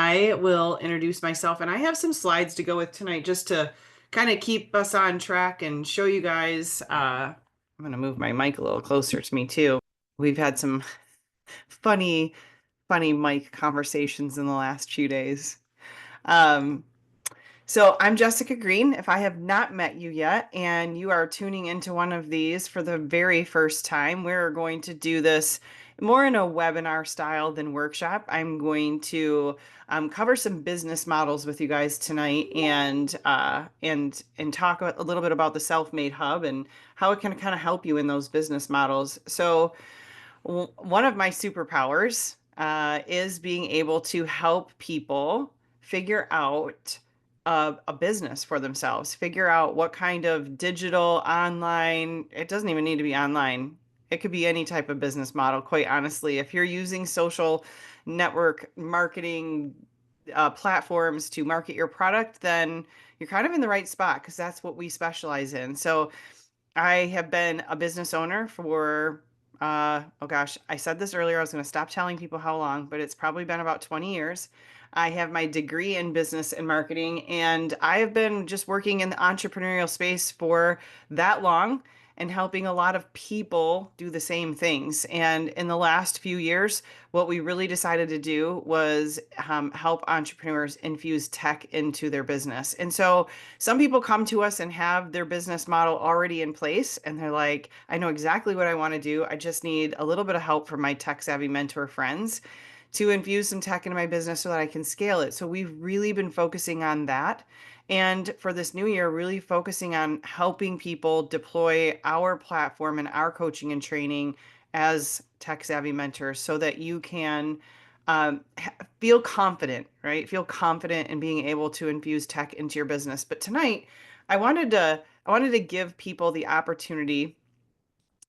I will introduce myself, and I have some slides to go with tonight just to kind of keep us on track and show you guys. I'm going to move my mic a little closer to me too. We've had some funny, funny mic conversations in the last few days. Um, so I'm Jessica Green. If I have not met you yet and you are tuning into one of these for the very first time, we're going to do this more in a webinar style than workshop. I'm going to cover some business models with you guys tonight and talk a little bit about the Self-Made Hub and how it can kind of help you in those business models. So one of my superpowers is being able to help people figure out a business for themselves, figure out what kind of digital, online, it doesn't even need to be online. It could be any type of business model, quite honestly. If you're using social network marketing platforms to market your product, then you're kind of in the right spot because that's what we specialize in. So I have been a business owner for, oh gosh, I said this earlier. I was going to stop telling people how long, but it's probably been about 20 years. I have my degree in business and marketing, and I have been just working in the entrepreneurial space for that long and helping a lot of people do the same things. And in the last few years, what we really decided to do was help entrepreneurs infuse tech into their business. And so some people come to us and have their business model already in place, and they're like, I know exactly what I want to do. I just need a little bit of help from my tech savvy mentor friends to infuse some tech into my business so that I can scale it. So we've really been focusing on that. And for this new year, really focusing on helping people deploy our platform and our coaching and training as tech savvy mentors so that you can feel confident, right? Feel confident in being able to infuse tech into your business. But tonight, I wanted to give people the opportunity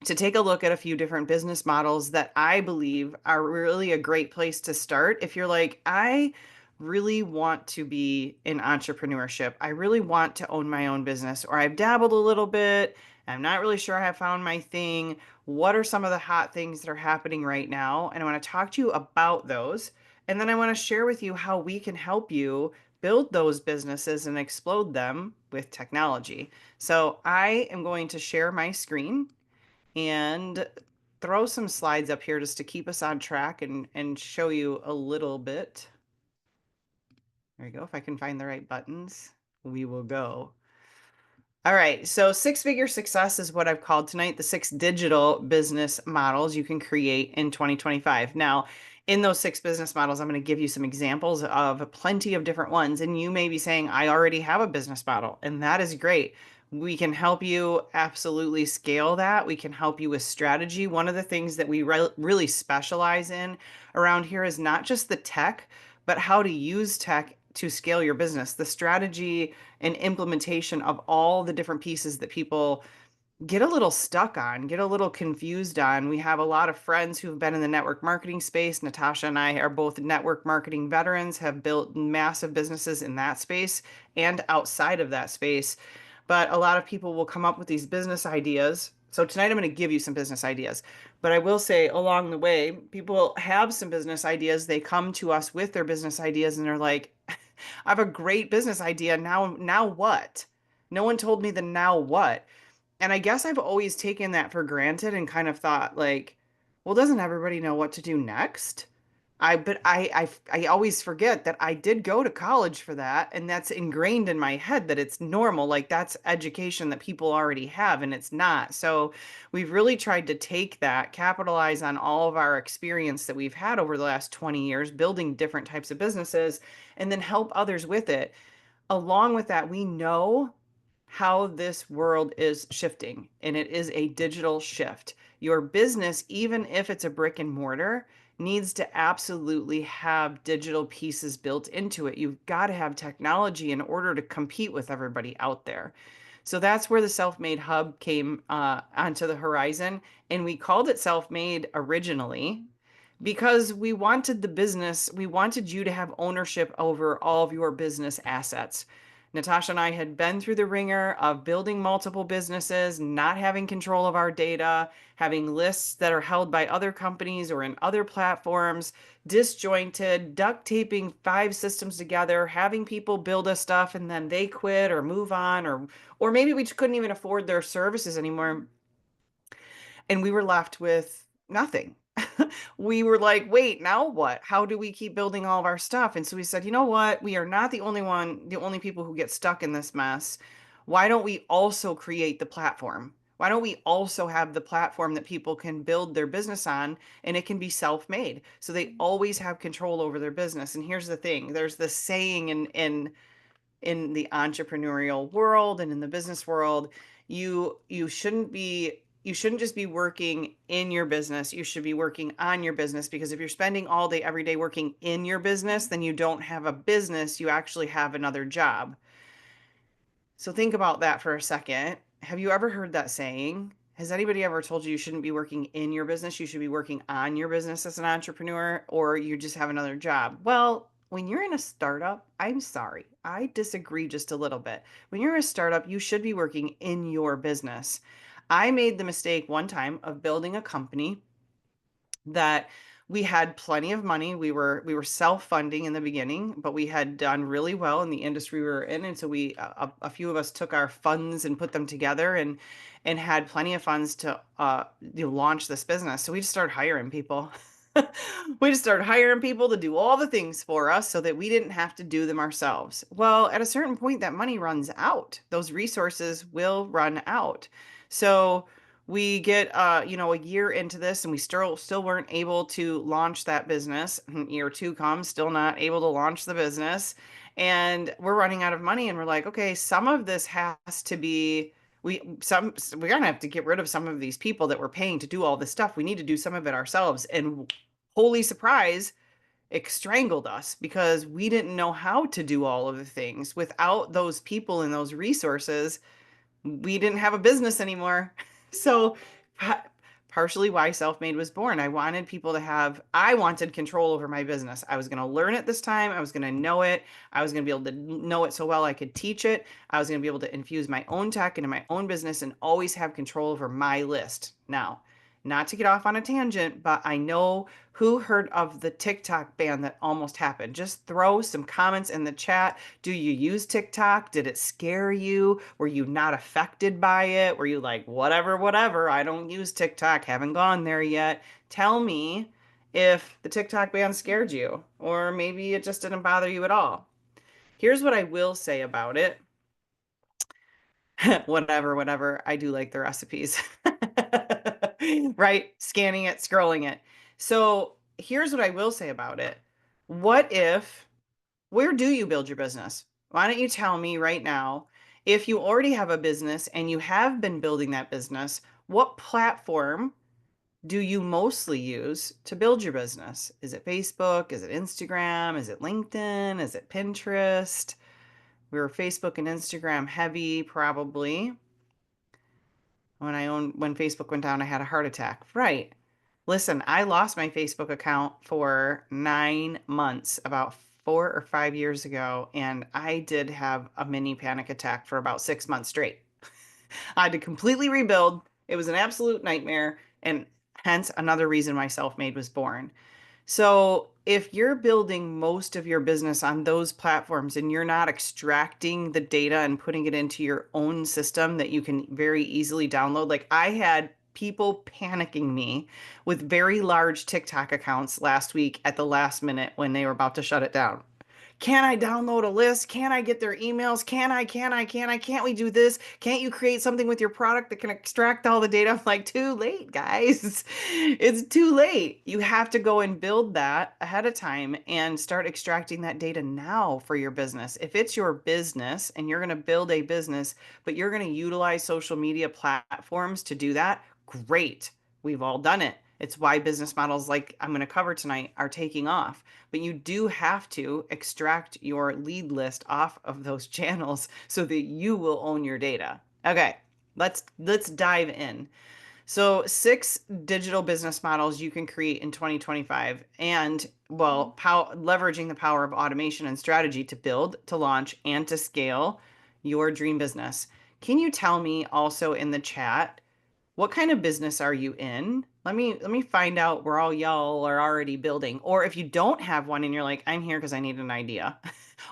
to take a look at a few different business models that I believe are really a great place to start. If you're like, I really want to be in entrepreneurship, I really want to own my own business, or I've dabbled a little bit, I'm not really sure I have found my thing. What are some of the hot things that are happening right now? And I want to talk to you about those. And then I want to share with you how we can help you build those businesses and explode them with technology. So I am going to share my screen and throw some slides up here just to keep us on track and show you a little bit. There we go. If I can find the right buttons, we will go. All right, so six-figure success is what I've called tonight, the 6 digital business models you can create in 2025. Now, in those 6 business models, I'm going to give you some examples of plenty of different ones. And you may be saying, I already have a business model, and that is great. We can help you absolutely scale that. We can help you with strategy. One of the things that we really specialize in around here is not just the tech, but how to use tech to scale your business, the strategy and implementation of all the different pieces that people get a little stuck on, get a little confused on. We have a lot of friends who've been in the network marketing space. Natasha and I are both network marketing veterans, have built massive businesses in that space and outside of that space. But a lot of people will come up with these business ideas. So tonight I'm going to give you some business ideas. But I will say along the way, people have some business ideas. They come to us with their business ideas and they're like, I have a great business idea. Now what? No one told me the now what. And I guess I've always taken that for granted and kind of thought like, well, doesn't everybody know what to do next? But I always forget that I did go to college for that, and that's ingrained in my head that it's normal, like that's education that people already have, and it's not. So we've really tried to take that, capitalize on all of our experience that we've had over the last 20 years, building different types of businesses, and then help others with it. Along with that, we know how this world is shifting, and it is a digital shift. Your business, even if it's a brick and mortar, needs to absolutely have digital pieces built into it. You've got to have technology in order to compete with everybody out there. So that's where the Self-Made Hub came onto the horizon. And we called it Self-Made originally because we wanted the business, we wanted you to have ownership over all of your business assets. Natasha and I had been through the ringer of building multiple businesses, not having control of our data, having lists that are held by other companies or in other platforms, disjointed, duct taping 5 systems together, having people build us stuff and then they quit or move on, or maybe we just couldn't even afford their services anymore and we were left with nothing. We were like, wait, now what? How do we keep building all of our stuff? And so we said, you know what? We are not the only people who get stuck in this mess. Why don't we also create the platform? Why don't we also have the platform that people can build their business on and it can be self-made? So they always have control over their business. And here's the thing, there's this saying in the entrepreneurial world and in the business world, you shouldn't just be working in your business. You should be working on your business because if you're spending all day every day working in your business, then you don't have a business, you actually have another job. So think about that for a second. Have you ever heard that saying? Has anybody ever told you you shouldn't be working in your business? You should be working on your business as an entrepreneur, or you just have another job? Well, when you're in a startup, I'm sorry, I disagree just a little bit. When you're a startup, you should be working in your business. I made the mistake one time of building a company that we had plenty of money. We were self-funding in the beginning, but we had done really well in the industry we were in, and so a few of us took our funds and put them together and had plenty of funds to launch this business. So we just started hiring people. We just started hiring people to do all the things for us so that we didn't have to do them ourselves. Well, at a certain point, that money runs out. Those resources will run out. So we get a year into this and we still weren't able to launch that business. Year 2 comes, still not able to launch the business. And we're running out of money and we're like, okay, some of this has to be we're gonna have to get rid of some of these people that we're paying to do all this stuff. We need to do some of it ourselves. And holy surprise, it strangled us because we didn't know how to do all of the things. Without those people and those resources, we didn't have a business anymore. So partially why self-made was born. I wanted control over my business. I was going to learn it this time. I was going to know it. I was going to be able to know it so well I could teach it. I was going to be able to infuse my own tech into my own business and always have control over my list. Now, not to get off on a tangent, but I know who heard of the TikTok ban that almost happened. Just throw some comments in the chat. Do you use TikTok? Did it scare you? Were you not affected by it? Were you like, whatever, whatever, I don't use TikTok, haven't gone there yet? Tell me if the TikTok ban scared you, or maybe it just didn't bother you at all. Here's what I will say about it. Whatever, whatever. I do like the recipes. Right? Scanning it, scrolling it. So here's what I will say about it. What if, where do you build your business? Why don't you tell me right now, if you already have a business and you have been building that business, what platform do you mostly use to build your business? Is it Facebook? Is it Instagram? Is it LinkedIn? Is it Pinterest? We were Facebook and Instagram heavy, probably. When Facebook went down, I had a heart attack. Right. Listen, I lost my Facebook account for 9 months, about 4 or 5 years ago, and I did have a mini panic attack for about 6 months straight. I had to completely rebuild. It was an absolute nightmare, and hence another reason why Self-Made was born. So if you're building most of your business on those platforms and you're not extracting the data and putting it into your own system that you can very easily download, like I had people panicking me with very large TikTok accounts last week at the last minute when they were about to shut it down. Can I download a list? Can I get their emails? Can't we do this? Can't you create something with your product that can extract all the data? I'm like, too late, guys. It's too late. You have to go and build that ahead of time and start extracting that data now for your business. If it's your business and you're going to build a business, but you're going to utilize social media platforms to do that, great. We've all done it. It's why business models like I'm going to cover tonight are taking off. But you do have to extract your lead list off of those channels so that you will own your data. Okay, let's dive in. So, six digital business models you can create in 2025, and well, leveraging the power of automation and strategy to build, to launch, and to scale your dream business. Can you tell me also in the chat, what kind of business are you in? Let me find out where all y'all are already building. Or if you don't have one and you're like, I'm here because I need an idea.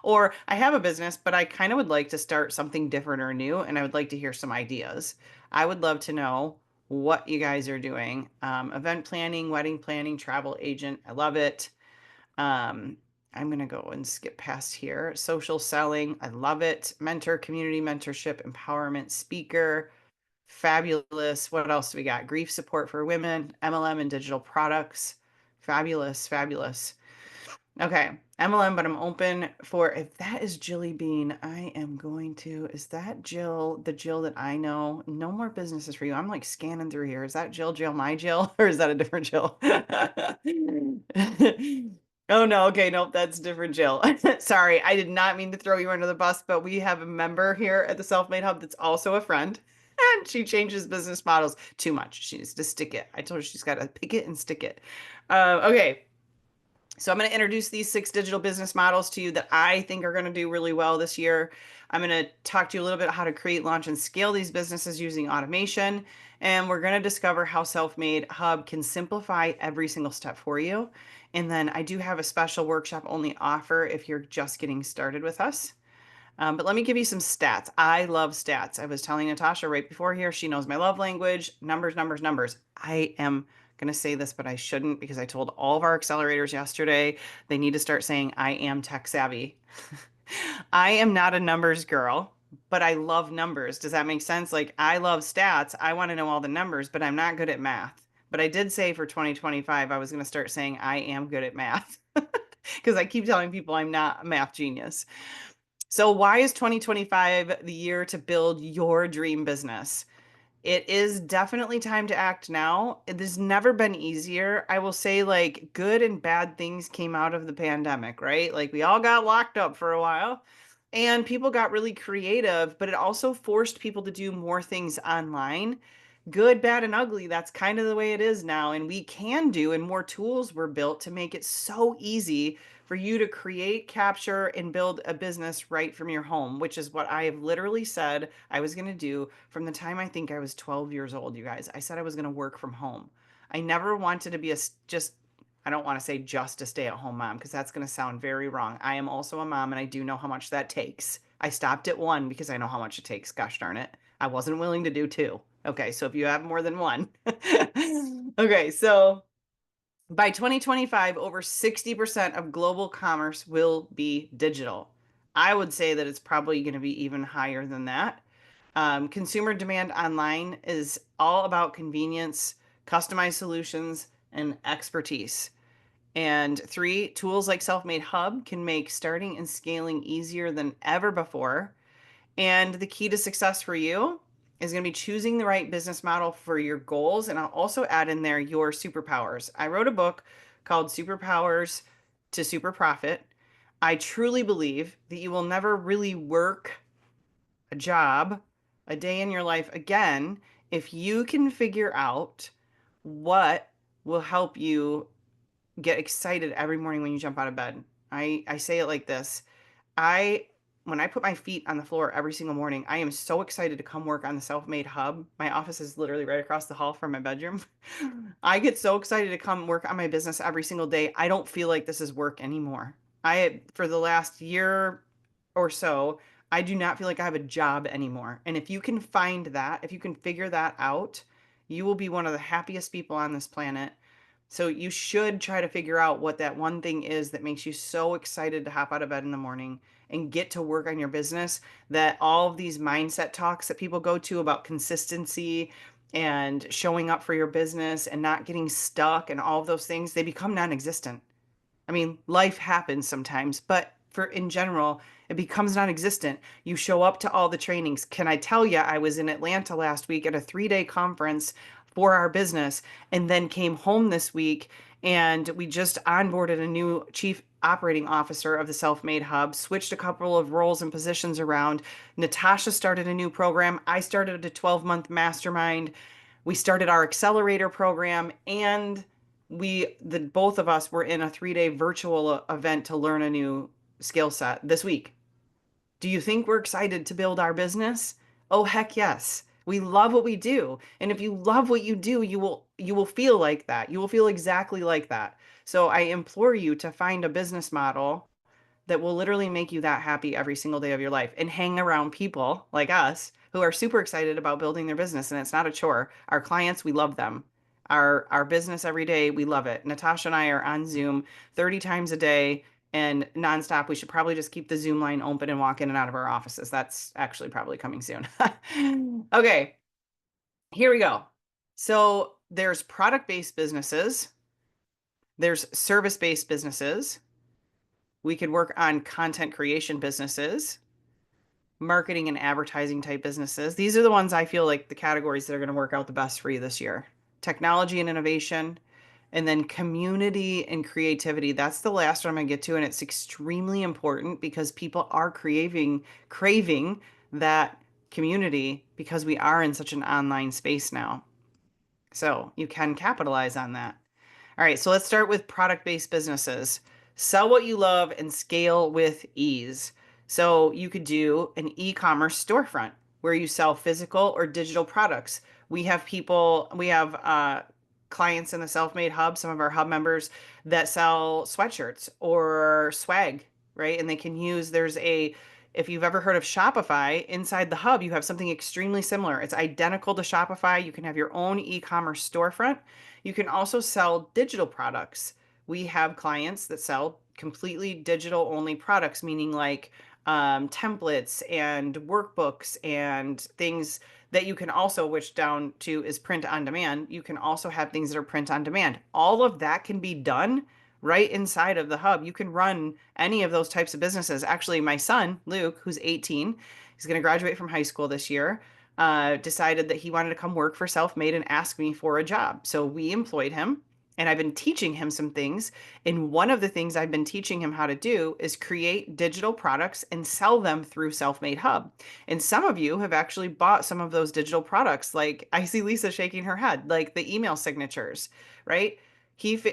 Or I have a business, but I kind of would like to start something different or new, and I would like to hear some ideas. I would love to know what you guys are doing. Event planning, wedding planning, travel agent. I love it. Um, I'm going to go and skip past here. Social selling. I love it. Mentor, community mentorship, empowerment, speaker. Fabulous. What else do we got? Grief support for women, MLM and digital products. Fabulous, fabulous. Okay, MLM, but I'm open for if that is Jilly Bean, I am going to. Is that Jill, the Jill that I know? No more businesses for you. I'm like scanning through here. Is that Jill, my Jill, or is that a different Jill? Oh no, okay, nope, that's a different Jill. Sorry, I did not mean to throw you under the bus, but we have a member here at the Self-Made Hub that's also a friend. And she changes business models too much. She needs to stick it. I told her she's got to pick it and stick it. Okay, so I'm going to introduce these six digital business models to you that I think are going to do really well this year. I'm going to talk to you a little bit how to create, launch, and scale these businesses using automation. And we're going to discover how Self-Made Hub can simplify every single step for you. And then I do have a special workshop only offer if you're just getting started with us. But let me give you some stats. I love stats. I was telling Natasha right before here, she knows my love language, numbers, numbers, numbers. I am going to say this, but I shouldn't because I told all of our accelerators yesterday they need to start saying, I am tech savvy. I am not a numbers girl, but I love numbers. Does that make sense? Like, I love stats. I want to know all the numbers, but I'm not good at math. But I did say for 2025, I was going to start saying, I am good at math because I keep telling people I'm not a math genius. So, why is 2025 the year to build your dream business? It is definitely time to act now. It has never been easier. I will say, like, good and bad things came out of the pandemic, right? Like, we all got locked up for a while and people got really creative, but it also forced people to do more things online. Good, bad, and ugly. That's kind of the way it is now. And we can do, and more tools were built to make it so easy for you to create, capture, and build a business right from your home, which is what I have literally said I was going to do from the time I think I was 12 years old, you guys. I said I was going to work from home. I never wanted to be just, I don't want to say just a stay at home mom because that's going to sound very wrong. I am also a mom and I do know how much that takes. I stopped at one because I know how much it takes. Gosh darn it. I wasn't willing to do two. Okay, so if you have more than one. Okay, so by 2025, over 60% of global commerce will be digital. I would say that it's probably going to be even higher than that. Consumer demand online is all about convenience, customized solutions, and expertise. And three, tools like Self-Made Hub can make starting and scaling easier than ever before. And the key to success for you is going to be choosing the right business model for your goals. And I'll also add in there your superpowers. I wrote a book called Superpowers to Super Profit. I truly believe that you will never really work a job a day in your life again if you can figure out what will help you get excited every morning when you jump out of bed. I say it like this. I when I put my feet on the floor every single morning, I am so excited to come work on the Self-Made Hub. My office is literally right across the hall from my bedroom. I get so excited to come work on my business every single day. I don't feel like this is work anymore. For the last year or so, I do not feel like I have a job anymore. And if you can find that, if you can figure that out, you will be one of the happiest people on this planet. So you should try to figure out what that one thing is that makes you so excited to hop out of bed in the morning and get to work on your business, that all of these mindset talks that people go to about consistency and showing up for your business and not getting stuck and all of those things, they become non-existent. I mean, life happens sometimes, but for in general, it becomes non-existent. You show up to all the trainings. Can I tell you, I was in Atlanta last week at a 3-day conference for our business and then came home this week and we just onboarded a new chief operating officer of the Self-Made Hub, switched a couple of roles and positions around. Natasha started a new program. I started a 12-month mastermind. We started our accelerator program, and the both of us were in a 3-day virtual event to learn a new skill set this week. Do you think we're excited to build our business? Oh, heck yes. We love what we do. And if you love what you do, you will feel like that. You will feel exactly like that. So I implore you to find a business model that will literally make you that happy every single day of your life, and hang around people like us who are super excited about building their business, and it's not a chore. Our clients, we love them. Our business every day, we love it. Natasha and I are on Zoom 30 times a day and nonstop. We should probably just keep the Zoom line open and walk in and out of our offices. That's actually probably coming soon. Okay, here we go. So there's product-based businesses, there's service-based businesses. We could work on content creation businesses, marketing and advertising type businesses. These are the ones I feel like the categories that are going to work out the best for you this year. Technology and innovation, and then community and creativity. That's the last one I'm going to get to, and it's extremely important because people are craving that community because we are in such an online space now. So you can capitalize on that. All right, so let's start with product-based businesses. Sell what you love and scale with ease. So you could do an e-commerce storefront where you sell physical or digital products. We have clients in the Self-Made Hub, some of our hub members that sell sweatshirts or swag, right? And they can use, if you've ever heard of Shopify, inside the hub, you have something extremely similar. It's identical to Shopify. You can have your own e-commerce storefront. You can also sell digital products. We have clients that sell completely digital only products, meaning like templates and workbooks and things that you can also, which down to is print on demand. You can also have things that are print on demand. All of that can be done right inside of the hub. You can run any of those types of businesses. Actually, my son, Luke, who's 18, he's going to graduate from high school this year, decided that he wanted to come work for Self-Made and ask me for a job. So we employed him, and I've been teaching him some things. And one of the things I've been teaching him how to do is create digital products and sell them through Self-Made Hub. And some of you have actually bought some of those digital products. Like I see Lisa shaking her head, like the email signatures, right?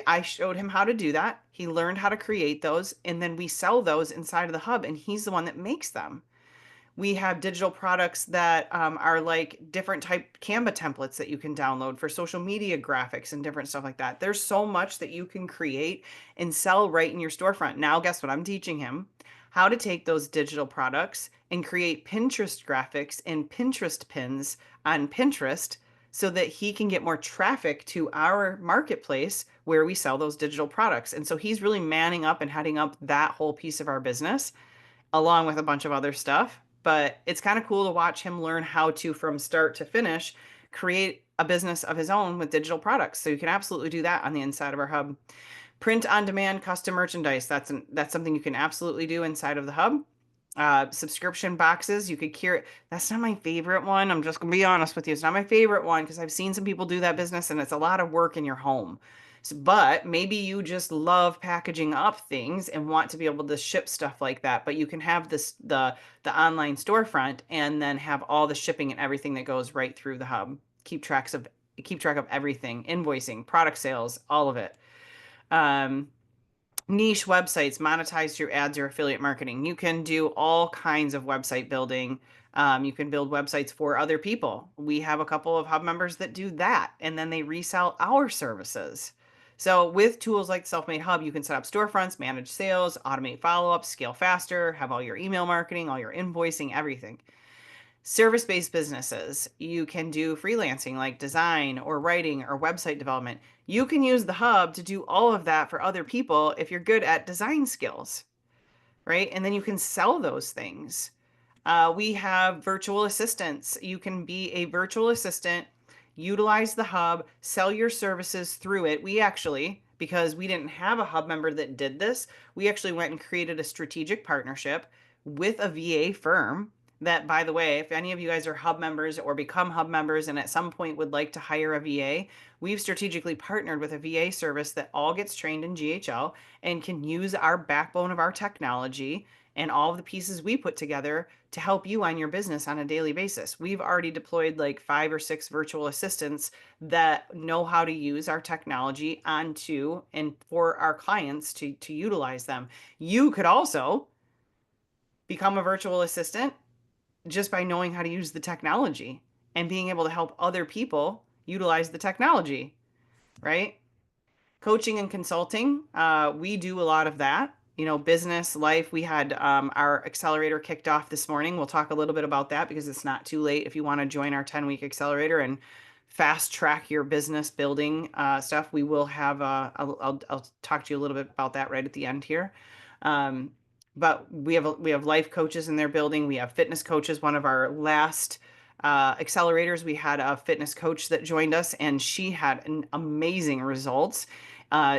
I showed him how to do that. He learned how to create those, and then we sell those inside of the hub, and he's the one that makes them. We have digital products that are like different type Canva templates that you can download for social media graphics and different stuff like that. There's so much that you can create and sell right in your storefront. Now, guess what? I'm teaching him how to take those digital products and create Pinterest graphics and Pinterest pins on Pinterest so that he can get more traffic to our marketplace where we sell those digital products. And so he's really manning up and heading up that whole piece of our business along with a bunch of other stuff. But it's kind of cool to watch him learn how to, from start to finish, create a business of his own with digital products. So you can absolutely do that on the inside of our hub. Print on demand custom merchandise. That's something you can absolutely do inside of the hub. Subscription boxes, you could curate. That's not my favorite one. I'm just gonna be honest with you. It's not my favorite one because I've seen some people do that business and it's a lot of work in your home. But maybe you just love packaging up things and want to be able to ship stuff like that. But you can have the online storefront and then have all the shipping and everything that goes right through the hub. Keep track of everything, invoicing, product sales, all of it. Niche websites, monetize through ads or affiliate marketing. You can do all kinds of website building. You can build websites for other people. We have a couple of hub members that do that, and then they resell our services. So with tools like Self-Made Hub, you can set up storefronts, manage sales, automate follow-ups, scale faster, have all your email marketing, all your invoicing, everything. Service-based businesses, you can do freelancing like design or writing or website development. You can use the hub to do all of that for other people if you're good at design skills, right? And then you can sell those things. We have virtual assistants. You can be a virtual assistant, utilize the hub, sell your services through it. We actually, because we didn't have a hub member that did this, we actually went and created a strategic partnership with a VA firm that, by the way, if any of you guys are hub members or become hub members and at some point would like to hire a VA, we've strategically partnered with a VA service that all gets trained in GHL and can use our backbone of our technology and all of the pieces we put together to help you on your business on a daily basis. We've already deployed like 5 or 6 virtual assistants that know how to use our technology onto and for our clients to utilize them. You could also become a virtual assistant just by knowing how to use the technology and being able to help other people utilize the technology, right? Coaching and consulting, we do a lot of that. You know, business, life. We had our accelerator kicked off this morning. We'll talk a little bit about that because it's not too late if you want to join our 10-week accelerator and fast track your business building stuff. We will have, I'll talk to you a little bit about that right at the end here. Um, but we have life coaches in their building. We have fitness coaches. One of our last accelerators, we had a fitness coach that joined us, and she had an amazing results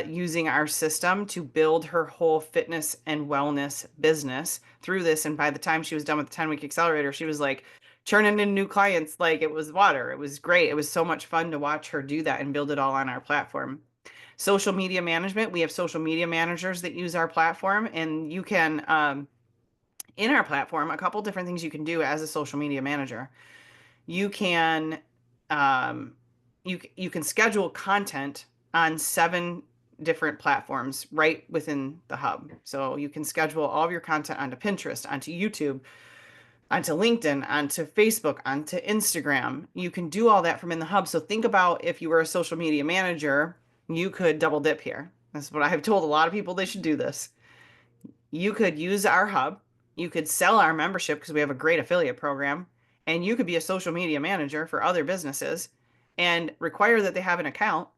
using our system to build her whole fitness and wellness business through this. And by the time she was done with the 10-week accelerator, she was like churning in new clients like it was water. It was great. It was so much fun to watch her do that and build it all on our platform. Social media management. We have social media managers that use our platform, and you can, in our platform, a couple different things you can do as a social media manager. You can, um, you can schedule content on 7 different platforms right within the hub. So you can schedule all of your content onto Pinterest, onto YouTube, onto LinkedIn, onto Facebook, onto Instagram. You can do all that from in the hub. So think about if you were a social media manager, you could double dip here. That's what I've told a lot of people they should do this. You could use our hub, you could sell our membership because we have a great affiliate program, and you could be a social media manager for other businesses and require that they have an account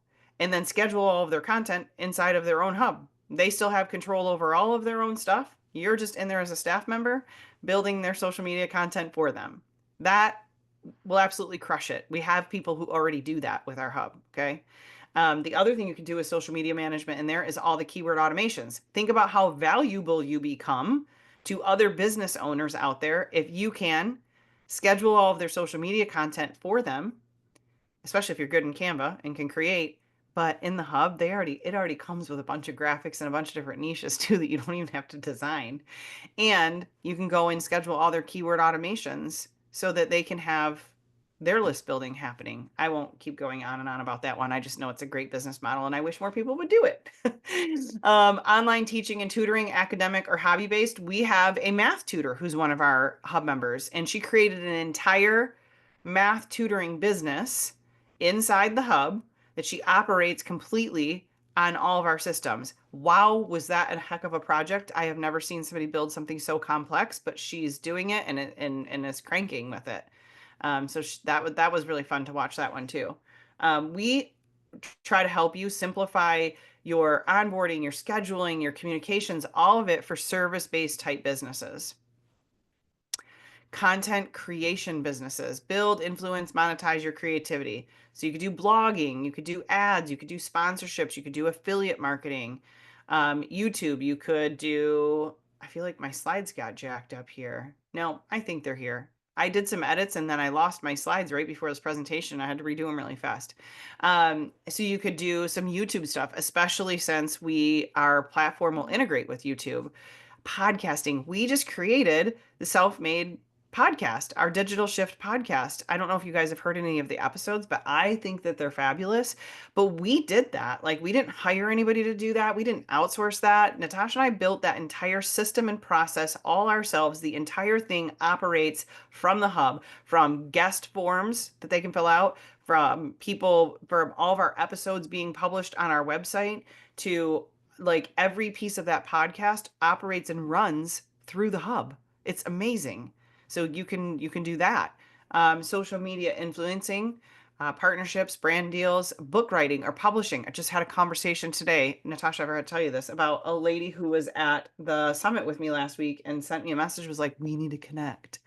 and then schedule all of their content inside of their own hub. They still have control over all of their own stuff. You're just in there as a staff member building their social media content for them. That will absolutely crush it. We have people who already do that with our hub. Okay. The other thing you can do with social media management in there is all the keyword automations. Think about how valuable you become to other business owners out there if you can schedule all of their social media content for them, especially if you're good in Canva and can create. But in the hub, it already comes with a bunch of graphics and a bunch of different niches too that you don't even have to design. And you can go and schedule all their keyword automations so that they can have their list building happening. I won't keep going on and on about that one. I just know it's a great business model and I wish more people would do it. Online teaching and tutoring, academic or hobby based. We have a math tutor who's one of our hub members, and she created an entire math tutoring business inside the hub that she operates completely on all of our systems. Wow, was that a heck of a project? I have never seen somebody build something so complex, but she's doing it and is cranking with it. So that was really fun to watch that one too. We try to help you simplify your onboarding, your scheduling, your communications, all of it for service-based type businesses. Content creation businesses, build, influence, monetize your creativity. So you could do blogging, you could do ads, you could do sponsorships, you could do affiliate marketing, YouTube, you could do, I feel like my slides got jacked up here. No, I think they're here. I did some edits and then I lost my slides right before this presentation. I had to redo them really fast. So you could do some YouTube stuff, especially since our platform will integrate with YouTube. Podcasting. We just created the Self-Made podcast, our Digital Shift podcast. I don't know if you guys have heard any of the episodes, but I think that they're fabulous. But we did that. Like, we didn't hire anybody to do that. We didn't outsource that. Natasha and I built that entire system and process all ourselves. The entire thing operates from the hub, from guest forms that they can fill out, from all of our episodes being published on our website, to like every piece of that podcast operates and runs through the hub. It's amazing. So you can do that. Social media influencing, partnerships, brand deals, book writing or publishing. I just had a conversation today, Natasha, I forgot to tell you this, about a lady who was at the summit with me last week and sent me a message, was like, we need to connect.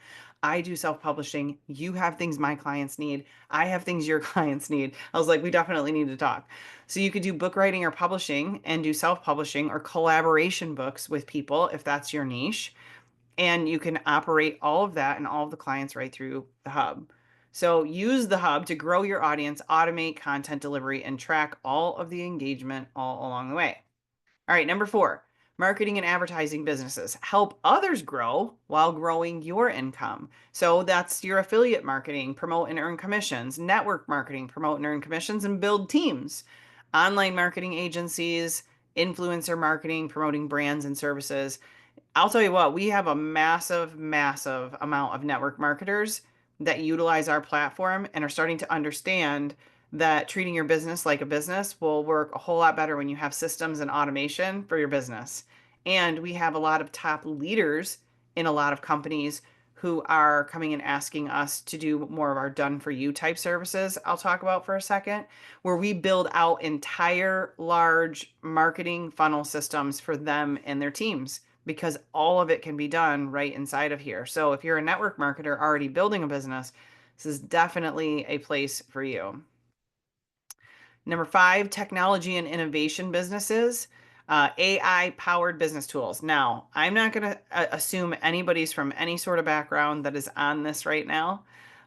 I do self-publishing. You have things my clients need. I have things your clients need. I was like, we definitely need to talk. So you could do book writing or publishing and do self-publishing or collaboration books with people if that's your niche. And you can operate all of that and all of the clients right through the hub. So use the hub to grow your audience, automate content delivery, and track all of the engagement all along the way. All right, number 4, marketing and advertising businesses. Help others grow while growing your income. So that's your affiliate marketing, promote and earn commissions, network marketing, promote and earn commissions, and build teams. Online marketing agencies, influencer marketing, promoting brands and services. I'll tell you what, we have a massive, massive amount of network marketers that utilize our platform and are starting to understand that treating your business like a business will work a whole lot better when you have systems and automation for your business. And we have a lot of top leaders in a lot of companies who are coming and asking us to do more of our done for you type services. I'll talk about for a second, where we build out entire large marketing funnel systems for them and their teams because all of it can be done right inside of here. So if you're a network marketer already building a business, this is definitely a place for you. Number five, technology and innovation businesses, AI powered business tools. Now, I'm not going to assume anybody's from any sort of background that is on this right now,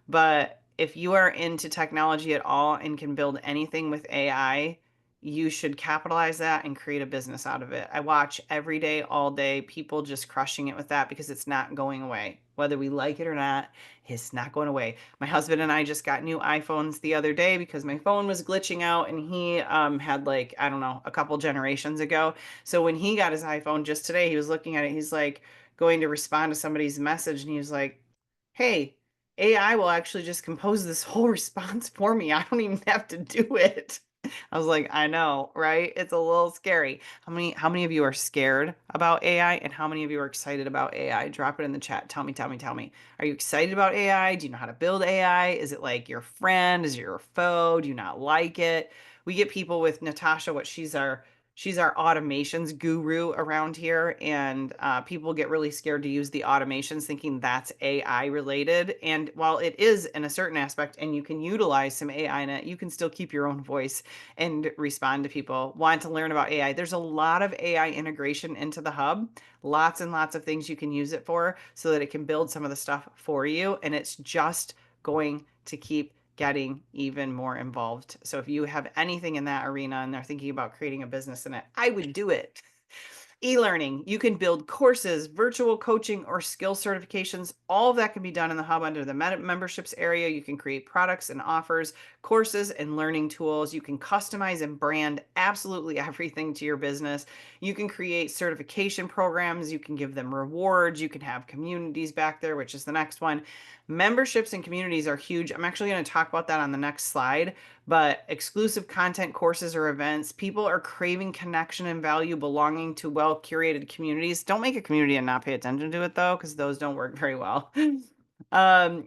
but if you are into technology at all and can build anything with AI, you should capitalize that and create a business out of it. I watch every day, all day, people just crushing it with that because it's not going away. Whether we like it or not, it's not going away. My husband and I just got new iPhones the other day because my phone was glitching out and he had like, I don't know, a couple generations ago. So when he got his iPhone just today, he was looking at it. He's like going to respond to somebody's message and he was like, hey, AI will actually just compose this whole response for me. I don't even have to do it. I was like, I know, right? It's a little scary. How many of you are scared about AI and how many of you are excited about AI? Drop it in the chat. Tell me, tell me, tell me. Are you excited about AI? Do you know how to build AI? Is it like your friend? Is it your foe? Do you not like it? We get people with Natasha, she's our automations guru around here, and people get really scared to use the automations thinking that's AI related. And while it is in a certain aspect and you can utilize some AI in it, you can still keep your own voice and respond to people. Want to learn about AI? There's a lot of AI integration into the hub, lots and lots of things you can use it for so that it can build some of the stuff for you. And it's just going to keep getting even more involved. So if you have anything in that arena and they're thinking about creating a business in it, I would do it. E-learning, you can build courses, virtual coaching, or skill certifications. All of that can be done in the hub under the memberships area. You can create products and offers, courses and learning tools. You can customize and brand absolutely everything to your business. You can create certification programs. You can give them rewards. You can have communities back there, which is the next one. Memberships and communities are huge. I'm actually going to talk about that on the next slide, but exclusive content, courses, or events. People are craving connection and value, belonging to well-curated communities. Don't make a community and not pay attention to it, though, because those don't work very well.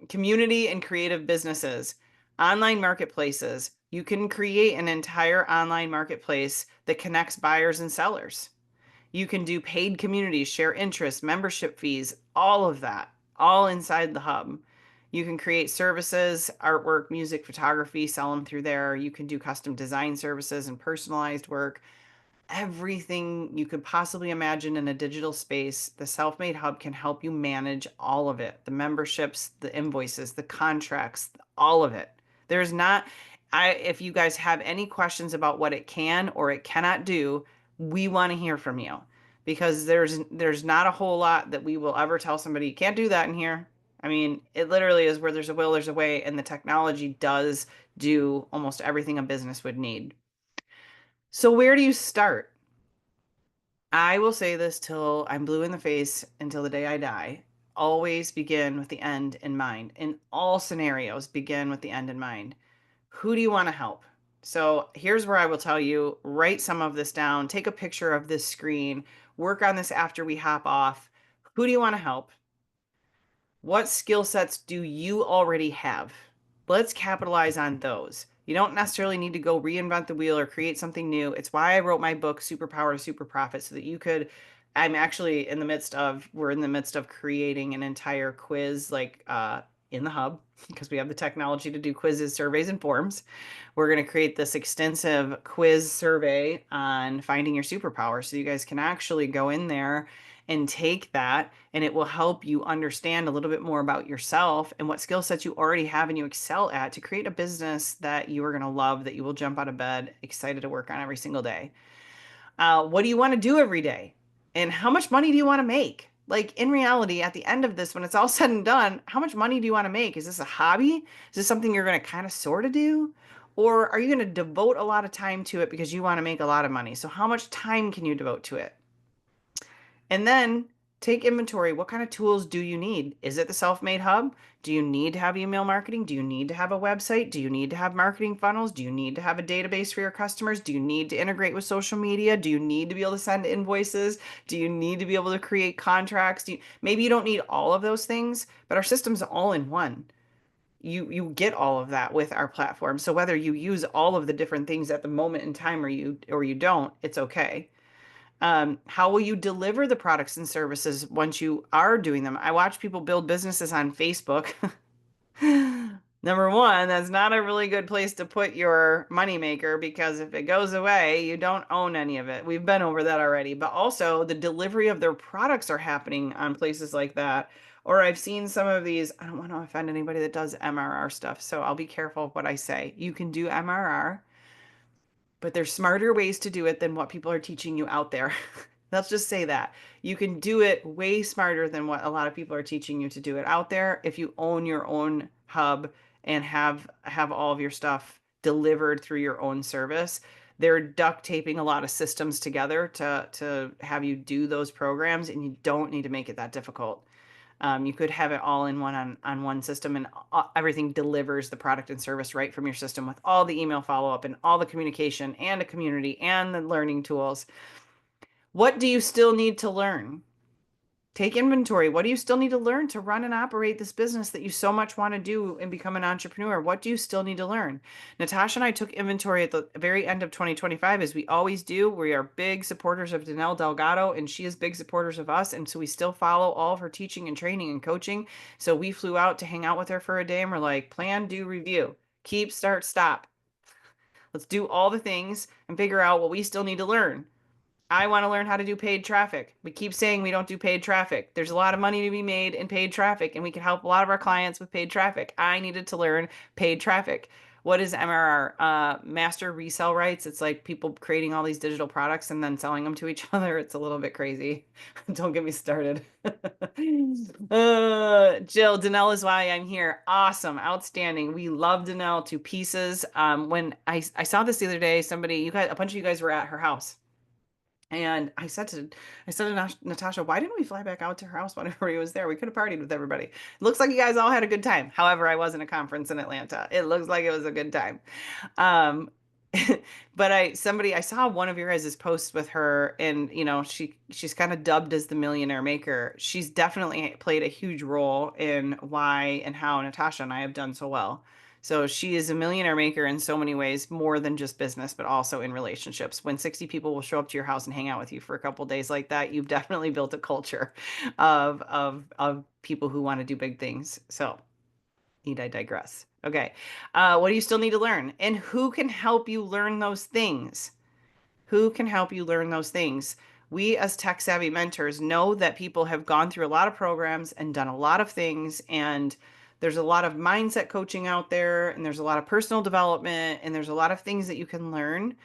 Community and creative businesses, online marketplaces. You can create an entire online marketplace that connects buyers and sellers. You can do paid communities, share interests, membership fees, all of that, all inside the hub. You can create services, artwork, music, photography, sell them through there. You can do custom design services and personalized work. Everything you could possibly imagine in a digital space, the Self-Made Hub can help you manage all of it. The memberships, the invoices, the contracts, all of it. There's not, if you guys have any questions about what it can or it cannot do, we want to hear from you because there's not a whole lot that we will ever tell somebody, you can't do that in here. I mean, it literally is where there's a will, there's a way, and the technology does do almost everything a business would need. So where do you start? I will say this till I'm blue in the face until the day I die. Always begin with the end in mind. In all scenarios, begin with the end in mind. Who do you want to help? So here's where I will tell you, write some of this down, take a picture of this screen, work on this after we hop off. Who do you want to help? What skill sets do you already have? Let's capitalize on those. You don't necessarily need to go reinvent the wheel or create something new. It's why I wrote my book, Superpower to Super Profit, so that you could. We're in the midst of creating an entire quiz in the hub because we have the technology to do quizzes, surveys, and forms. We're going to create this extensive quiz survey on finding your superpower so you guys can actually go in there and take that, and it will help you understand a little bit more about yourself and what skill sets you already have and you excel at to create a business that you are going to love, that you will jump out of bed excited to work on every single day. What do you want to do every day? And how much money do you want to make? Like in reality, at the end of this, when it's all said and done, how much money do you want to make? Is this a hobby? Is this something you're going to kind of sort of do? Or are you going to devote a lot of time to it because you want to make a lot of money? So how much time can you devote to it? And then take inventory. What kind of tools do you need? Is it the self-made hub? Do you need to have email marketing? Do you need to have a website? Do you need to have marketing funnels? Do you need to have a database for your customers? Do you need to integrate with social media? Do you need to be able to send invoices? Do you need to be able to create contracts? Maybe you don't need all of those things, but our system's all in one. You get all of that with our platform. So whether you use all of the different things at the moment in time or you don't, it's okay. How will you deliver the products and services once you are doing them? I watch people build businesses on Facebook. Number one, that's not a really good place to put your moneymaker because if it goes away, you don't own any of it. We've been over that already. But also, the delivery of their products are happening on places like that. Or I've seen some of these, I don't want to offend anybody that does MRR stuff, so I'll be careful of what I say. You can do MRR, but there's smarter ways to do it than what people are teaching you out there. Let's just say that. You can do it way smarter than what a lot of people are teaching you to do it out there if you own your own hub and have all of your stuff delivered through your own service. They're duct taping a lot of systems together to have you do those programs, and you don't need to make it that difficult. You could have it all in one on one system, and everything delivers the product and service right from your system with all the email follow-up and all the communication and a community and the learning tools. What do you still need to learn? Take inventory. What do you still need to learn to run and operate this business that you so much want to do and become an entrepreneur? What do you still need to learn? Natasha and I took inventory at the very end of 2025, as we always do. We are big supporters of Danelle Delgado, and she is big supporters of us. And so we still follow all of her teaching and training and coaching. So we flew out to hang out with her for a day, and we're like, plan, do, review, keep, start, stop. Let's do all the things and figure out what we still need to learn. I want to learn how to do paid traffic. We keep saying we don't do paid traffic. There's a lot of money to be made in paid traffic, and we can help a lot of our clients with paid traffic. I needed to learn paid traffic. What is MRR? Master resell rights. It's like people creating all these digital products and then selling them to each other. It's a little bit crazy. Don't get me started. Jill, Danelle is why I'm here. Awesome. Outstanding. We love Danelle to pieces. When I saw this the other day, a bunch of you guys were at her house. And I said to Natasha, why didn't we fly back out to her house when everybody was there? We could have partied with everybody. It looks like you guys all had a good time. However, I was in a conference in Atlanta. It looks like it was a good time. Um, but I saw one of your guys' posts with her, and she's kind of dubbed as the millionaire maker. She's definitely played a huge role in why and how Natasha and I have done so well. So she is a millionaire maker in so many ways, more than just business, but also in relationships. When 60 people will show up to your house and hang out with you for a couple days like that, you've definitely built a culture of people who want to do big things. So need I digress? Okay. What do you still need to learn? And who can help you learn those things? Who can help you learn those things? We, as tech savvy mentors, know that people have gone through a lot of programs and done a lot of things, and there's a lot of mindset coaching out there, and there's a lot of personal development, and there's a lot of things that you can learn.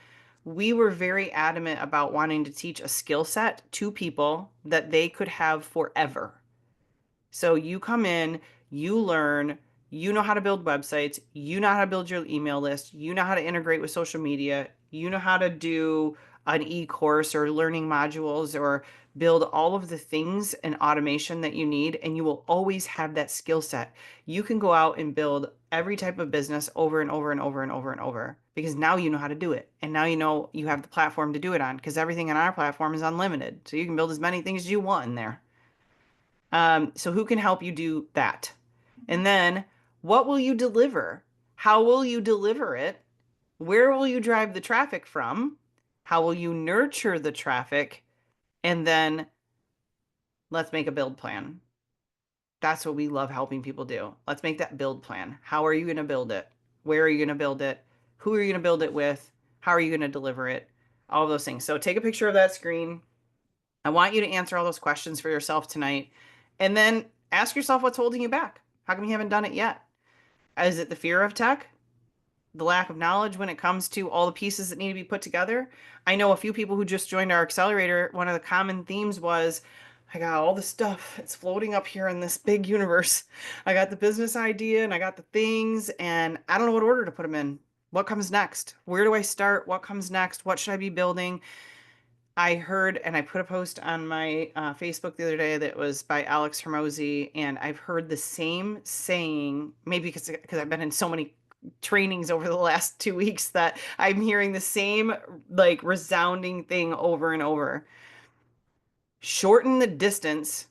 We were very adamant about wanting to teach a skill set to people that they could have forever. So you come in, you learn, you know how to build websites, you know how to build your email list, you know how to integrate with social media, you know how to do an e-course or learning modules or build all of the things and automation that you need, and you will always have that skill set. You can go out and build every type of business over and over and over and over and over because now you know how to do it. And now you know you have the platform to do it on because everything on our platform is unlimited. So you can build as many things as you want in there. So who can help you do that? And then what will you deliver? How will you deliver it? Where will you drive the traffic from? How will you nurture the traffic? And then let's make a build plan. That's what we love helping people do. Let's make that build plan. How are you going to build it? Where are you going to build it? Who are you going to build it with? How are you going to deliver it? All of those things. So take a picture of that screen. I want you to answer all those questions for yourself tonight. And then ask yourself what's holding you back. How come you haven't done it yet? Is it the fear of tech? the lack of knowledge when it comes to all the pieces that need to be put together. I know a few people who just joined our accelerator. One of the common themes was, I got all the stuff. It's floating up here in this big universe. I got the business idea and I got the things, and I don't know what order to put them in. What comes next? Where do I start? What comes next? What should I be building? I heard, and I put a post on my Facebook the other day that was by Alex Hermosi, and I've heard the same saying, maybe because I've been in so many trainings over the last 2 weeks that I'm hearing the same like resounding thing over and over. Shorten the distance,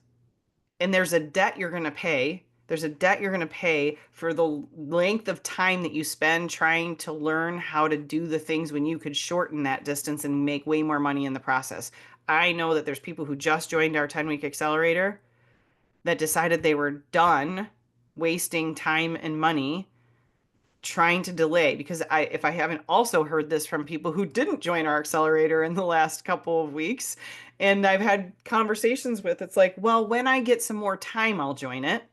and there's a debt you're going to pay. There's a debt you're going to pay for the length of time that you spend trying to learn how to do the things when you could shorten that distance and make way more money in the process. I know that there's people who just joined our 10-week accelerator that decided they were done wasting time and money trying to delay, because if I haven't also heard this from people who didn't join our accelerator in the last couple of weeks, and I've had conversations with, it's like, well, when I get some more time, I'll join it.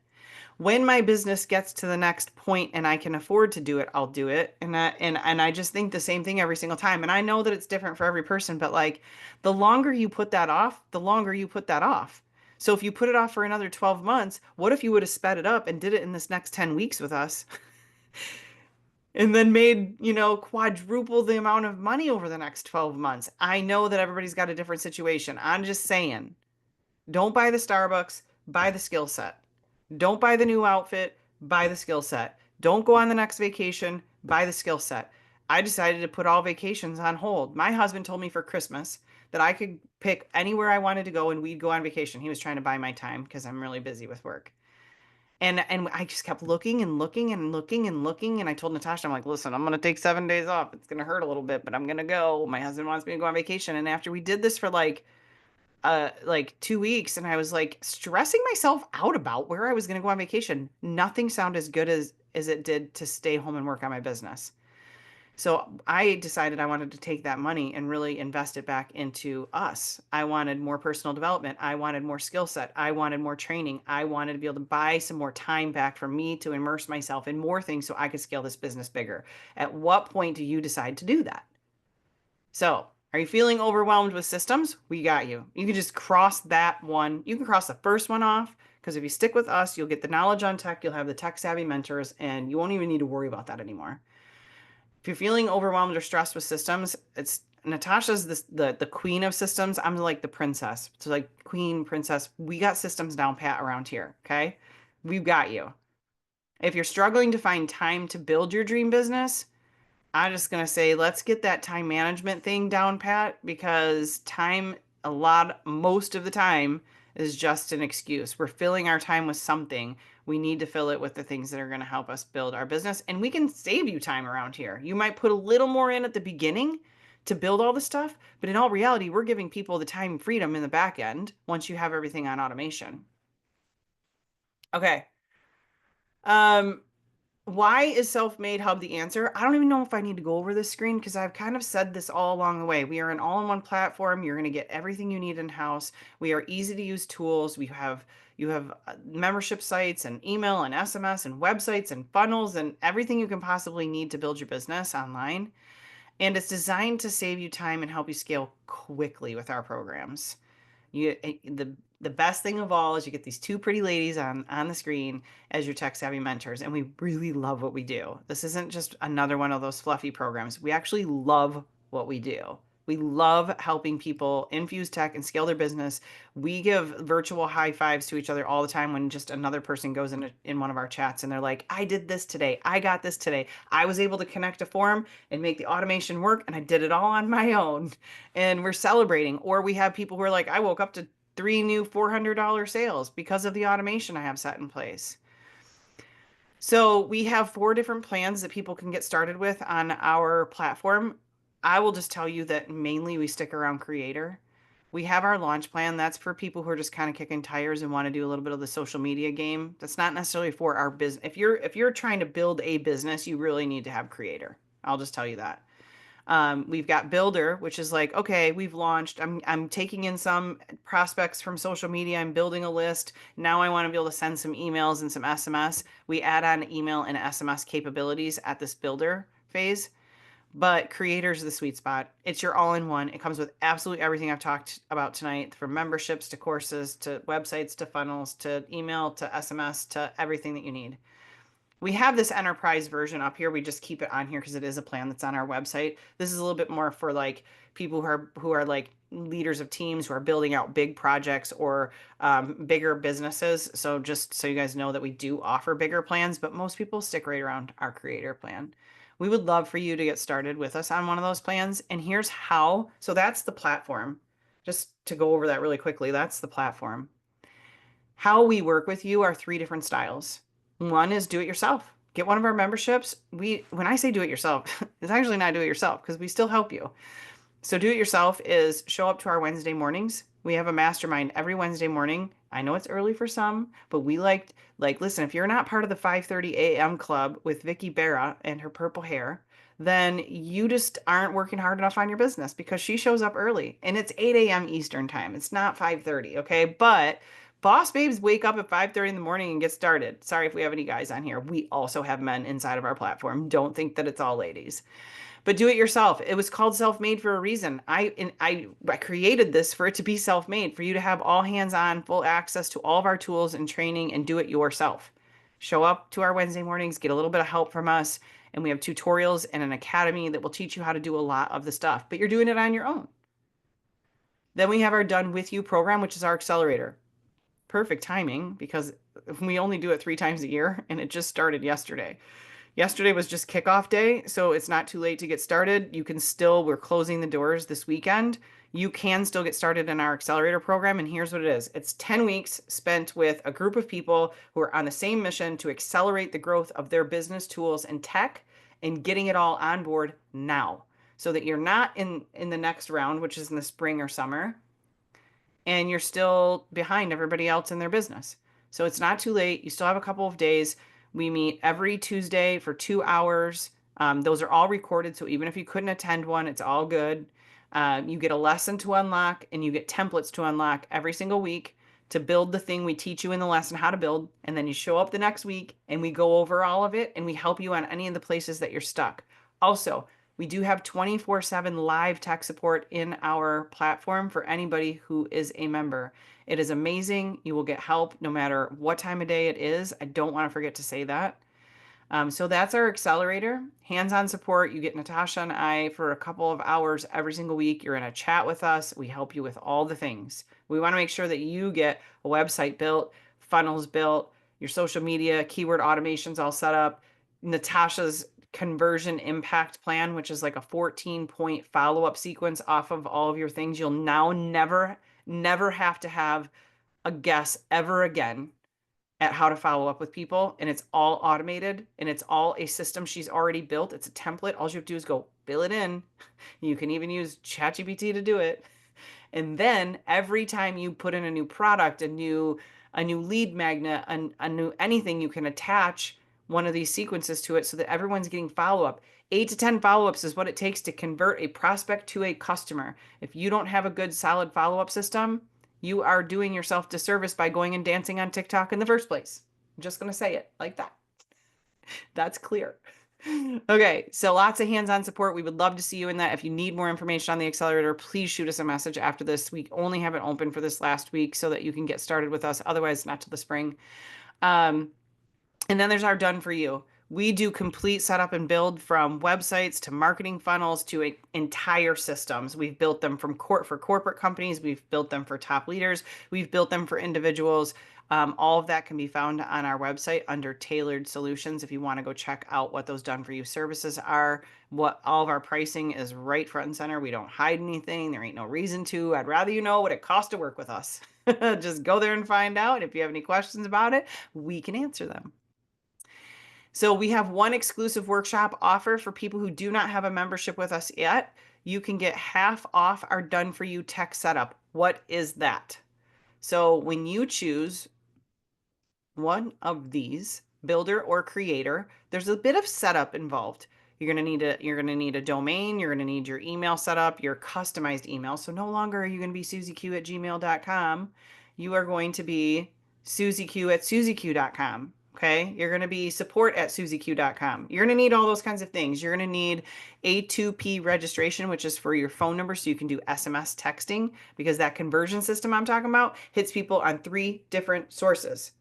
When my business gets to the next point and I can afford to do it, I'll do it. And I just think the same thing every single time. And I know that it's different for every person, but like the longer you put that off, the longer you put that off. So if you put it off for another 12 months, what if you would have sped it up and did it in this next 10 weeks with us? And then made, quadruple the amount of money over the next 12 months. I know that everybody's got a different situation. I'm just saying, don't buy the Starbucks, buy the skill set. Don't buy the new outfit, buy the skill set. Don't go on the next vacation, buy the skill set. I decided to put all vacations on hold. My husband told me for Christmas that I could pick anywhere I wanted to go and we'd go on vacation. He was trying to buy my time because I'm really busy with work. And I just kept looking and looking and looking and looking. And I told Natasha, I'm like, listen, I'm gonna take 7 days off. It's gonna hurt a little bit, but I'm gonna go. My husband wants me to go on vacation. And after we did this for like 2 weeks, and I was like stressing myself out about where I was gonna go on vacation, nothing sounded as good as it did to stay home and work on my business. So I decided I wanted to take that money and really invest it back into us. I wanted more personal development. I wanted more skill set. I wanted more training. I wanted to be able to buy some more time back for me to immerse myself in more things so I could scale this business bigger. At what point do you decide to do that? So, are you feeling overwhelmed with systems? We got you. You can just cross that one. You can cross the first one off, because if you stick with us, you'll get the knowledge on tech, you'll have the tech savvy mentors, and you won't even need to worry about that anymore. If you're feeling overwhelmed or stressed with systems, it's Natasha's the queen of systems. I'm like the princess. So like queen, princess. We got systems down pat around here. Okay. We've got you. If you're struggling to find time to build your dream business, I'm just going to say, let's get that time management thing down pat, because time, most of the time, is just an excuse. We're filling our time with something. We need to fill it with the things that are going to help us build our business. And we can save you time around here. You might put a little more in at the beginning to build all the stuff, but in all reality, we're giving people the time freedom in the back end once you have everything on automation. Okay. Um, Why is Self-Made Hub the answer? I don't even know if I need to go over this screen, because I've kind of said this all along the way. We are an all-in-one platform. You're going to get everything you need in-house. We are easy to use tools. You have membership sites and email and SMS and websites and funnels and everything you can possibly need to build your business online. And it's designed to save you time and help you scale quickly with our programs. The best thing of all is you get these two pretty ladies on the screen as your tech savvy mentors, and we really love what we do. This isn't just another one of those fluffy programs. We actually love what we do. We love helping people infuse tech and scale their business. We give virtual high fives to each other all the time when just another person goes in one of our chats and they're like, I did this today. I got this today. I was able to connect a form and make the automation work, and I did it all on my own. And we're celebrating. Or we have people who are like, I woke up to 3 new $400 sales because of the automation I have set in place. So we have 4 different plans that people can get started with on our platform. I will just tell you that mainly we stick around creator. We have our launch plan. That's for people who are just kind of kicking tires and want to do a little bit of the social media game. That's not necessarily for our business. If you're trying to build a business, you really need to have creator. I'll just tell you that. We've got Builder, which is like, okay, we've launched. I'm taking in some prospects from social media. I'm building a list. Now I want to be able to send some emails and some SMS. We add on email and SMS capabilities at this Builder phase, but creator's the sweet spot. It's your all-in-one. It comes with absolutely everything I've talked about tonight, from memberships to courses to websites to funnels to email to SMS to everything that you need. We have this enterprise version up here. We just keep it on here because it is a plan that's on our website. This is a little bit more for like people who are like leaders of teams who are building out big projects or bigger businesses. So just so you guys know that we do offer bigger plans, but most people stick right around our creator plan. We would love for you to get started with us on one of those plans. And here's how. So that's the platform. Just to go over that really quickly, that's the platform. How we work with you are three different styles. One is do it yourself. Get one of our memberships. When I say do it yourself, it's actually not do it yourself because we still help you. So do it yourself is show up to our Wednesday mornings. We have a mastermind every Wednesday morning. I know it's early for some, but we listen, if you're not part of the 5:30 a.m. club with Vicky Berra and her purple hair, then you just aren't working hard enough on your business because she shows up early and it's 8 a.m. Eastern time. It's not 5:30, okay? But boss babes wake up at 5:30 in the morning and get started. Sorry if we have any guys on here. We also have men inside of our platform. Don't think that it's all ladies. But do it yourself. It was called self-made for a reason. I created this for it to be self-made, for you to have all hands-on, full access to all of our tools and training and do it yourself. Show up to our Wednesday mornings, get a little bit of help from us, and we have tutorials and an academy that will teach you how to do a lot of the stuff, but you're doing it on your own. Then we have our Done With You program, which is our accelerator. Perfect timing because we only do it 3 times a year and it just started yesterday. Yesterday was just kickoff day, so it's not too late to get started. We're closing the doors this weekend. You can still get started in our accelerator program, and here's what it is. It's 10 weeks spent with a group of people who are on the same mission to accelerate the growth of their business tools and tech and getting it all on board now so that you're not in the next round, which is in the spring or summer, and you're still behind everybody else in their business. So it's not too late. You still have a couple of days. We meet every Tuesday for 2 hours. Those are all recorded. So even if you couldn't attend one, it's all good. You get a lesson to unlock and you get templates to unlock every single week to build the thing we teach you in the lesson how to build. And then you show up the next week and we go over all of it and we help you on any of the places that you're stuck. Also, we do have 24/7 live tech support in our platform for anybody who is a member. It is amazing. You will get help no matter what time of day it is. I don't want to forget to say that. So that's our accelerator. Hands-on support. You get Natasha and I for a couple of hours every single week. You're in a chat with us. We help you with all the things. We want to make sure that you get a website built, funnels built, your social media, keyword automations all set up. Natasha's conversion impact plan, which is like a 14-point follow-up sequence off of all of your things. You'll now never have to have a guess ever again at how to follow up with people. And it's all automated and it's all a system she's already built. It's a template. All you have to do is go fill it in. You can even use ChatGPT to do it. And then every time you put in a new product, a new lead magnet, a new anything, you can attach one of these sequences to it so that everyone's getting follow-up. 8 to 10 follow-ups is what it takes to convert a prospect to a customer. If you don't have a good solid follow-up system, you are doing yourself disservice by going and dancing on TikTok in the first place. I'm just going to say it like that. That's clear. Okay, so lots of hands-on support. We would love to see you in that. If you need more information on the accelerator, please shoot us a message after this. We only have it open for this last week so that you can get started with us. Otherwise, not till the spring. And then there's our Done For You. We do complete setup and build from websites to marketing funnels to entire systems. We've built them for corporate companies. We've built them for top leaders. We've built them for individuals. All of that can be found on our website under tailored solutions. If you want to go check out what those Done For You services are, what all of our pricing is right front and center. We don't hide anything. There ain't no reason to. I'd rather you know what it costs to work with us. Just go there and find out. If you have any questions about it, we can answer them. So we have one exclusive workshop offer for people who do not have a membership with us yet. You can get half off our Done For You tech setup. What is that? So when you choose one of these, builder or creator, there's a bit of setup involved. You're going to need a domain. You're going to need your email set up, your customized email. So no longer are you going to be susieq@gmail.com. You are going to be susieq@susieq.com. Okay. You're going to be support@susieq.com. You're going to need all those kinds of things. You're going to need A2P registration, which is for your phone number so you can do SMS texting, because that conversion system I'm talking about hits people on 3 different sources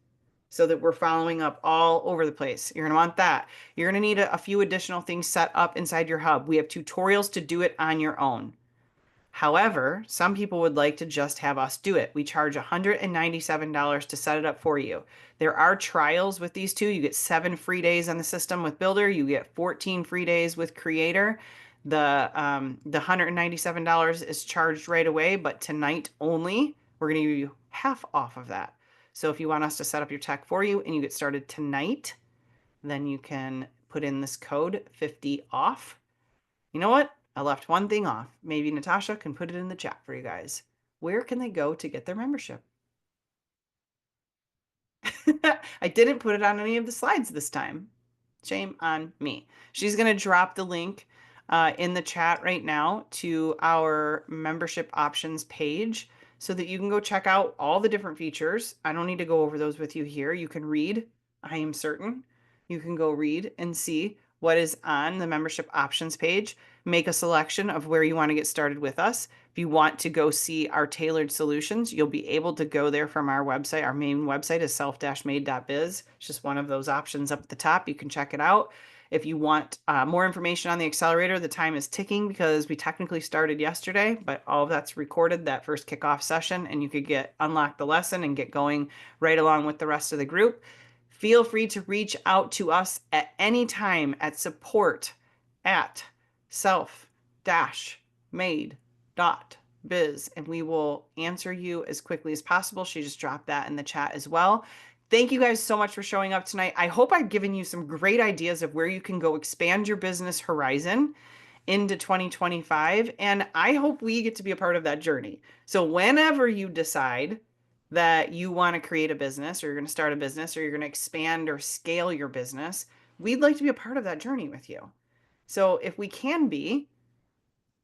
so that we're following up all over the place. You're going to want that. You're going to need a few additional things set up inside your hub. We have tutorials to do it on your own. However, some people would like to just have us do it. We charge $197 to set it up for you. There are trials with these two. You get 7 free days on the system with Builder. You get 14 free days with Creator. The $197 is charged right away, but tonight only, we're going to give you half off of that. So if you want us to set up your tech for you and you get started tonight, then you can put in this code 50 off. You know what? I left one thing off. Maybe Natasha can put it in the chat for you guys. Where can they go to get their membership? I didn't put it on any of the slides this time. Shame on me. She's going to drop the link in the chat right now to our membership options page so that you can go check out all the different features. I don't need to go over those with you here. You can read, I am certain. You can go read and see what is on the membership options page. Make a selection of where you want to get started with us. If you want to go see our tailored solutions, you'll be able to go there from our website. Our main website is self-made.biz. It's just one of those options up at the top. You can check it out. If you want more information on the accelerator, the time is ticking because we technically started yesterday, but all of that's recorded, that first kickoff session, and you could unlock the lesson and get going right along with the rest of the group. Feel free to reach out to us at any time at support@self-made.biz, and we will answer you as quickly as possible. She just dropped that in the chat as well. Thank you guys so much for showing up tonight. I hope I've given you some great ideas of where you can go expand your business horizon into 2025, and I hope we get to be a part of that journey. So whenever you decide that you want to create a business, or you're going to start a business, or you're going to expand or scale your business, we'd like to be a part of that journey with you. So if we can be,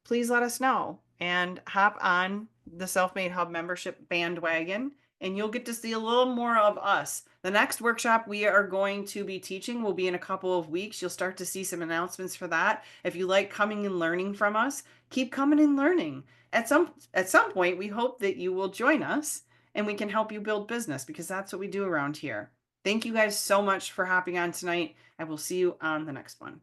please let us know and hop on the Self-Made Hub membership bandwagon, and you'll get to see a little more of us. The next workshop we are going to be teaching will be in a couple of weeks. You'll start to see some announcements for that. If you like coming and learning from us, keep coming and learning. At some point, we hope that you will join us and we can help you build business, because that's what we do around here. Thank you guys so much for hopping on tonight. I will see you on the next one.